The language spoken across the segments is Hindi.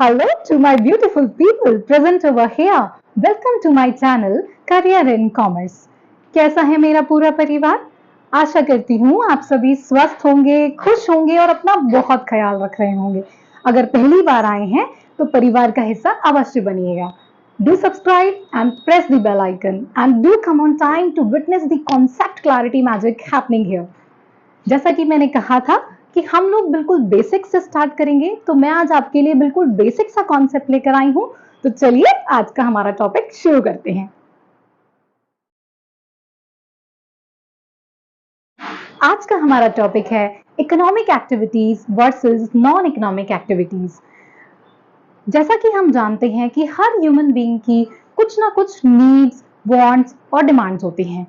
Hello to my beautiful people present over here. Welcome to my channel Career in Commerce. कैसा है मेरा पूरा परिवार? आशा करती हूँ आप सभी स्वस्थ होंगे, खुश होंगे और अपना बहुत ख्याल रख रहे होंगे। अगर पहली बार आए हैं तो परिवार का हिस्सा अवश्य बनिएगा। Do subscribe and press the bell icon and do come on time to witness the concept clarity magic happening here. जैसा कि मैंने कहा था कि हम लोग बिल्कुल बेसिक से स्टार्ट करेंगे, तो मैं आज आपके लिए बिल्कुल बेसिक सा कॉन्सेप्ट लेकर आई हूं। तो चलिए आज का हमारा टॉपिक शुरू करते हैं। आज का हमारा टॉपिक है economic activities versus non economic activities. जैसा कि हम जानते हैं कि हर ह्यूमन बीइंग की कुछ ना कुछ नीड्स, वांट्स और डिमांड्स होती हैं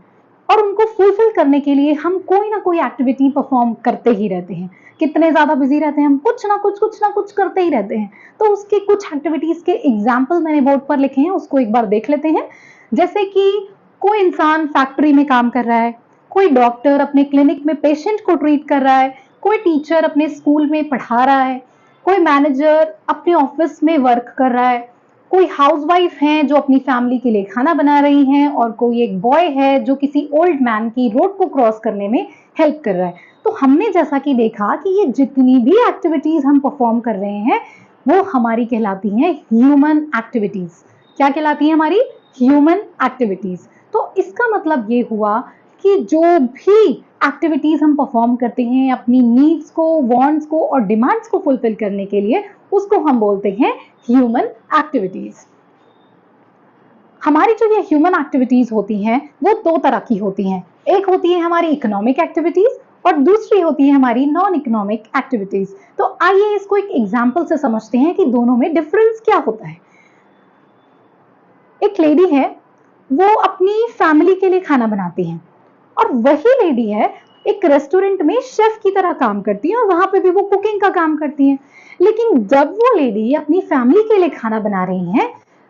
और उनको फुलफिल करने के लिए हम कोई ना कोई एक्टिविटी परफॉर्म करते ही रहते हैं। कितने ज्यादा बिजी रहते हैं हम, कुछ ना कुछ करते ही रहते हैं। तो उसके कुछ एक्टिविटीज के एग्जाम्पल मैंने बोर्ड पर लिखे हैं, उसको एक बार देख लेते हैं। जैसे कि कोई इंसान फैक्ट्री में काम कर रहा है, कोई डॉक्टर अपने क्लिनिक में पेशेंट को ट्रीट कर रहा है, कोई टीचर अपने स्कूल में पढ़ा रहा है, कोई मैनेजर अपने ऑफिस में वर्क कर रहा है, कोई हाउसवाइफ है जो अपनी फैमिली के लिए खाना बना रही हैं और कोई एक बॉय है जो किसी ओल्ड मैन की रोड को क्रॉस करने में हेल्प कर रहा है। तो हमने जैसा कि देखा कि ये जितनी भी एक्टिविटीज हम परफॉर्म कर रहे हैं वो हमारी कहलाती हैं ह्यूमन एक्टिविटीज। क्या कहलाती है हमारी? Human activities. तो इसका मतलब ये हुआ कि जो भी एक्टिविटीज हम परफॉर्म करते हैं अपनी नीड्स को, वांट्स को और डिमांड्स को फुलफिल करने के लिए, उसको हम बोलते हैं ह्यूमन एक्टिविटीज। हमारी जो ये ह्यूमन एक्टिविटीज होती हैं वो दो तरह की होती हैं। एक होती है हमारी इकोनॉमिक एक्टिविटीज और दूसरी होती है हमारी नॉन इकोनॉमिक एक्टिविटीज। तो आइए इसको एक एग्जांपल से समझते हैं कि दोनों में डिफरेंस क्या होता है। एक लेडी है, वो अपनी फैमिली के लिए खाना बनाती है और वही लेडी है एक रेस्टोरेंट में शेफ की तरह काम करती है और वहां पे भी वो कुकिंग का काम करती है। लेकिन जब वो लेडी अपनी फैमिली के लिए खाना बना रही हैं,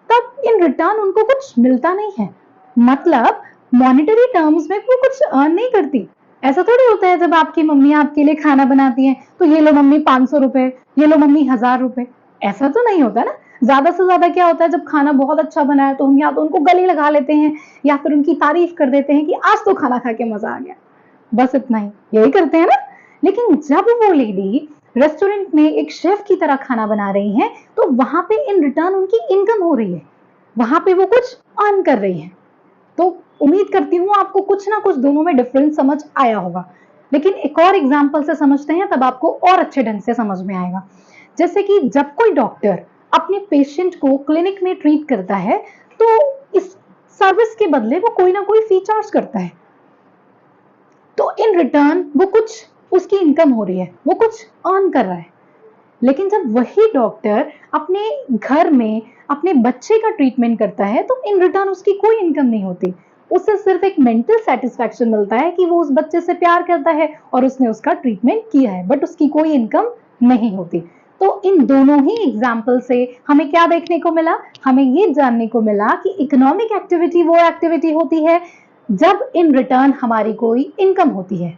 तब इन रिटर्न उनको कुछ मिलता नहीं है। मतलब मॉनेटरी टर्म्स में वो कुछ अर्न नहीं करती। ऐसा थोड़ी होता है जब आपकी मम्मी आपके लिए खाना बनाती है तो ये लो मम्मी 500 रुपए, ये लो मम्मी 1000 रुपए। ऐसा तो नहीं होता ना। ज्यादा से ज्यादा क्या होता है, जब खाना बहुत अच्छा बना है तो हम या तो उनको गले लगा लेते हैं या फिर उनकी तारीफ कर देते हैं कि आज तो खाना खा के मजा आ गया। बस इतना ही, यही करते हैं ना। लेकिन जब वो लेडी रेस्टोरेंट में एक शेफ की तरह खाना बना रही है तो वहां पे इन रिटर्न उनकी इनकम हो रही है, वहां पे वो कुछ अर्न कर रही है। तो उम्मीद करती हूँ आपको कुछ ना कुछ दोनों में डिफरेंस समझ आया होगा। लेकिन एक और एग्जांपल से समझते हैं, तब आपको और अच्छे ढंग से समझ में आएगा। जैसे कि जब कोई डॉक्टर अपने पेशेंट को क्लिनिक में ट्रीट करता है तो इस सर्विस के बदले वो कोई ना कोई फी चार्ज करता है। तो इन रिटर्न वो कुछ उसकी इनकम हो रही है, वो कुछ अर्न कर रहा है। लेकिन जब वही डॉक्टर अपने घर में अपने बच्चे का ट्रीटमेंट करता है तो इन रिटर्न उसकी कोई इनकम नहीं होती। उसे सिर्फ एक मेंटल सेटिस्फैक्शन मिलता है कि वो उस बच्चे से प्यार करता है और उसने उसका ट्रीटमेंट किया है, बट उसकी कोई इनकम नहीं होती। तो इन दोनों ही एग्जाम्पल से हमें क्या देखने को मिला? हमें ये जानने को मिला कि इकोनॉमिक एक्टिविटी वो एक्टिविटी होती है जब इन रिटर्न हमारी कोई इनकम होती है,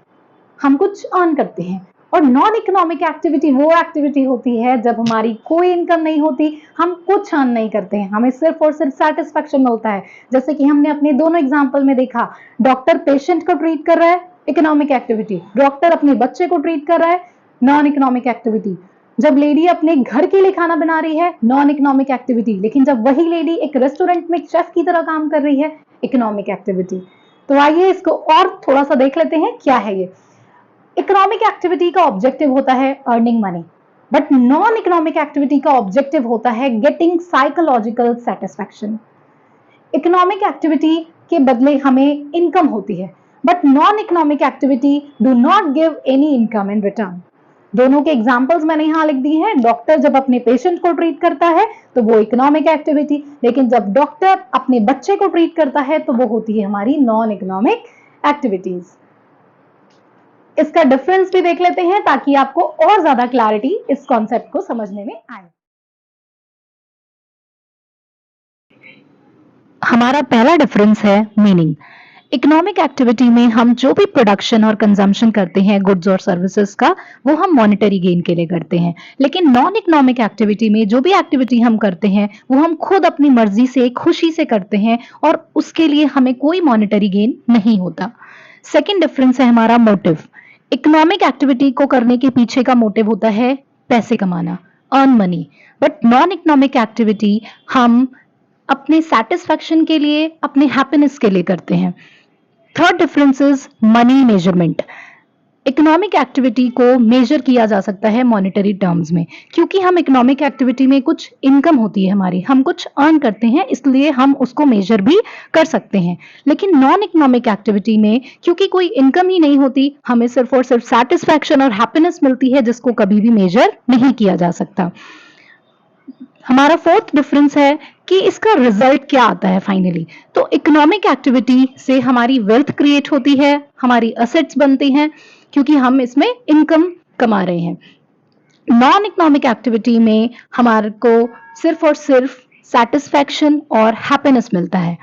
हम कुछ अर्न करते हैं। और नॉन इकोनॉमिक एक्टिविटी वो एक्टिविटी होती है जब हमारी कोई इनकम नहीं होती, हम कुछ अर्न नहीं करते हैं, हमें सिर्फ और सिर्फ सेटिस्फैक्शन मिलता है। जैसे कि हमने अपने दोनों एग्जांपल में देखा, डॉक्टर पेशेंट को ट्रीट कर रहा है, इकोनॉमिक एक्टिविटी। डॉक्टर अपने बच्चे को ट्रीट कर रहा है, नॉन इकोनॉमिक एक्टिविटी। जब लेडी अपने घर के लिए खाना बना रही है, नॉन इकोनॉमिक एक्टिविटी। लेकिन जब वही लेडी एक रेस्टोरेंट में शेफ की तरह काम कर रही है, इकोनॉमिक एक्टिविटी। तो आइए इसको और थोड़ा सा देख लेते हैं क्या है ये। इकोनॉमिक एक्टिविटी का ऑब्जेक्टिव होता है earning money, but non economic activity का ऑब्जेक्टिव होता है getting psychological satisfaction. Economic activity के बदले हमें इनकम होती है, but non economic activity do not give any income in return. दोनों के एग्जाम्पल्स मैंने यहां लिख दिए हैं। डॉक्टर जब अपने पेशेंट को ट्रीट करता है तो वो इकोनॉमिक एक्टिविटी, लेकिन जब डॉक्टर अपने बच्चे को ट्रीट करता है तो वो होती है हमारी नॉन इकोनॉमिक एक्टिविटीज। इसका डिफरेंस भी देख लेते हैं ताकि आपको और ज्यादा क्लैरिटी इस कॉन्सेप्ट को समझने में आए। हमारा पहला डिफरेंस है मीनिंग। इकोनॉमिक एक्टिविटी में हम जो भी प्रोडक्शन और कंजम्पशन करते हैं गुड्स और सर्विसेज का, वो हम मॉनेटरी गेन के लिए करते हैं। लेकिन नॉन इकोनॉमिक एक्टिविटी में जो भी एक्टिविटी हम करते हैं वो हम खुद अपनी मर्जी से खुशी से करते हैं और उसके लिए हमें कोई मॉनेटरी गेन नहीं होता। सेकेंड डिफरेंस है हमारा मोटिव। इकोनॉमिक एक्टिविटी को करने के पीछे का मोटिव होता है पैसे कमाना, earn money. But non economic activity हम अपने सेटिस्फैक्शन के लिए, अपने हैप्पीनेस के लिए करते हैं। Third difference is money measurement. Economic activity को मेजर किया जा सकता है मॉनेटरी टर्म्स में, क्योंकि हम इकोनॉमिक एक्टिविटी में कुछ इनकम होती है हमारी, हम कुछ अर्न करते हैं, इसलिए हम उसको मेजर भी कर सकते हैं। लेकिन नॉन इकोनॉमिक एक्टिविटी में क्योंकि कोई इनकम ही नहीं होती, हमें सिर्फ और सिर्फ सेटिस्फैक्शन और हैप्पीनेस मिलती है, जिसको कभी भी मेजर नहीं किया जा सकता। हमारा फोर्थ डिफरेंस है कि इसका रिजल्ट क्या आता है फाइनली। तो इकोनॉमिक एक्टिविटी से हमारी वेल्थ क्रिएट होती है, हमारी असेट्स बनती हैं, क्योंकि हम इसमें इनकम कमा रहे हैं। नॉन इकोनॉमिक एक्टिविटी में हमारे को सिर्फ और सिर्फ सेटिस्फैक्शन और हैप्पीनेस मिलता है।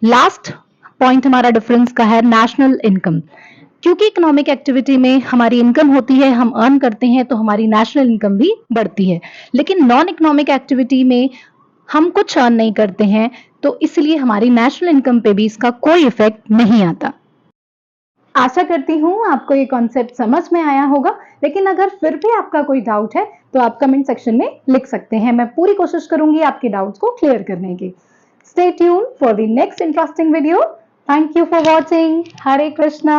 लास्ट पॉइंट हमारा डिफरेंस का है नेशनल इनकम। क्योंकि इकोनॉमिक एक्टिविटी में हमारी इनकम होती है, हम अर्न करते हैं, तो हमारी नेशनल इनकम भी बढ़ती है। लेकिन नॉन इकोनॉमिक एक्टिविटी में हम कुछ अर्न नहीं करते हैं, तो इसलिए हमारी नेशनल इनकम पे भी इसका कोई इफेक्ट नहीं आता। आशा करती हूँ आपको ये कॉन्सेप्ट समझ में आया होगा, लेकिन अगर फिर भी आपका कोई डाउट है तो आप कमेंट सेक्शन में लिख सकते हैं। मैं पूरी कोशिश करूंगी आपके डाउट्स को क्लियर करने की। Stay tuned for the next interesting video. Thank you for watching. Hare Krishna.